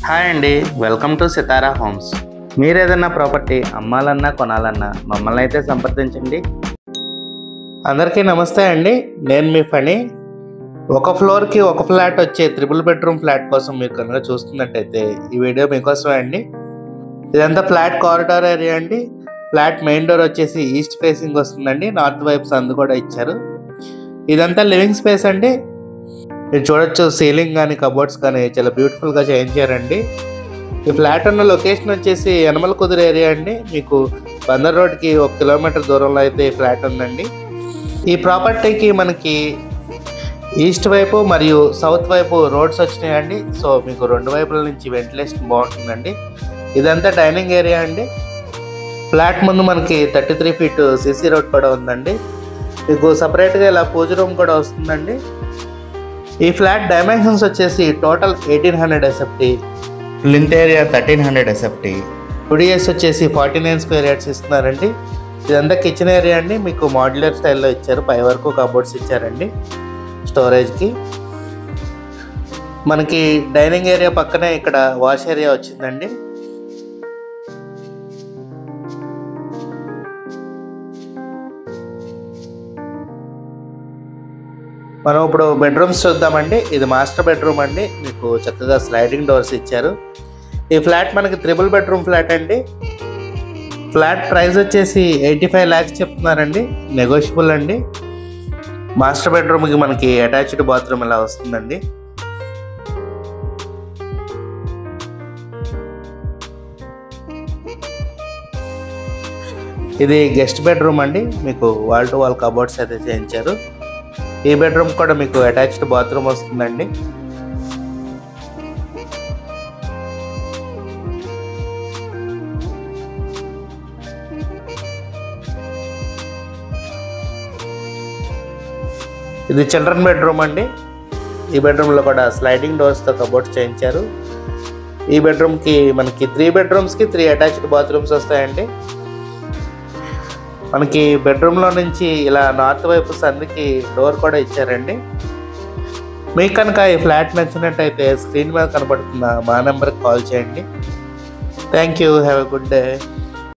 Hi అండి, welcome to Sitara homes. మీరు ఏదైనా ప్రాపర్టీ అమ్మాలన్నా కొనాలన్నా మమ్మల్ని అయితే సంప్రదించండి. అందరికీ నమస్తే అండి, నేను మీ ఫణి. ఒక ఫ్లోర్కి ఒక ఫ్లాట్ వచ్చే 3 బెడ్రూమ్ ఫ్లాట్ కోసం మీరు కనుక చూస్తున్నట్టయితే ఈ వీడియో మీకోసమే అండి. ఇదంతా ఫ్లాట్ కారిడార్ ఏరియా అండి. ఫ్లాట్ మెయిన్ డోర్ వచ్చేసి ఈస్ట్ ఫేసింగ్ వస్తుందండి. నార్త్ వైపు సందు కూడా ఇచ్చారు. ఇదంతా లివింగ్ స్పేస్ అండి. మీరు చూడొచ్చు, సీలింగ్ కానీ కబోర్డ్స్ కానీ చాలా బ్యూటిఫుల్గా చేయించారండి. ఈ ఫ్లాట్ ఉన్న లొకేషన్ వచ్చేసి యనమల కుదురు ఏరియా అండి. మీకు బందర్ రోడ్కి 1 కిలోమీటర్ దూరంలో అయితే ఈ ఫ్లాట్ ఉందండి. ఈ ప్రాపర్టీకి మనకి ఈస్ట్ వైపు మరియు సౌత్ వైపు రోడ్స్ వచ్చినాయండి. సో మీకు 2 వైపుల నుంచి వెంటిలేషన్ బాగుంటుందండి. ఇదంతా డైనింగ్ ఏరియా అండి. ఫ్లాట్ ముందు మనకి 33 ఫీట్ సీసీ రోడ్ కూడా ఉందండి. మీకు సపరేట్గా ఇలా పూజ రూమ్ కూడా వస్తుందండి. ఈ ఫ్లాట్ డైమెన్షన్స్ వచ్చేసి టోటల్ 1800 SFT, లింత్ ఏరియా 1300 SFT, యుడిఎస్ వచ్చేసి 49 స్క్వేర్ యార్డ్స్ ఇస్తున్నారండి. ఇదంతా కిచెన్ ఏరియా అండి. మీకు మాడ్యులర్ స్టైల్లో ఇచ్చారు. పై వరకు కబోర్డ్స్ ఇచ్చారండి స్టోరేజ్కి. మనకి డైనింగ్ ఏరియా పక్కనే ఇక్కడ వాష్ ఏరియా వచ్చిందండి. మనం ఇప్పుడు బెడ్రూమ్స్ చూద్దామండి. ఇది మాస్టర్ బెడ్రూమ్ అండి. మీకు చక్కగా స్లైడింగ్ డోర్స్ ఇచ్చారు. ఈ ఫ్లాట్ మనకి 3 బెడ్రూమ్ ఫ్లాట్ అండి. ఫ్లాట్ ప్రైస్ వచ్చేసి 85 lakhs చెప్తున్నారండి. నెగోషియబుల్ అండి. మాస్టర్ బెడ్రూమ్కి మనకి అటాచ్డ్ బాత్రూమ్ ఇలా వస్తుందండి. ఇది గెస్ట్ బెడ్రూమ్ అండి. మీకు వాల్ టు వాల్ కబోర్డ్స్ అయితే చేయించారు. ఈ బెడ్రూమ్ కూడా మీకు అటాచ్డ్ బాత్రూమ్ వస్తుందండి. ఇది చిల్డ్రన్ బెడ్రూమ్ అండి. ఈ బెడ్రూమ్లో కూడా స్లైడింగ్ డోర్స్తో కబోర్డ్స్ చేయించారు. ఈ బెడ్రూమ్కి మనకి 3 బెడ్రూమ్స్కి 3 అటాచ్డ్ బాత్రూమ్స్ వస్తాయండి. మనకి బెడ్రూమ్లో నుంచి ఇలా నార్త్ వైపు సందుకి డోర్ కూడా ఇచ్చారండి. మీకు కనుక ఈ ఫ్లాట్ నచ్చినట్టయితే స్క్రీన్ మీద కనబడుతున్న మా నెంబర్కి కాల్ చేయండి. Thank you. Have a good day.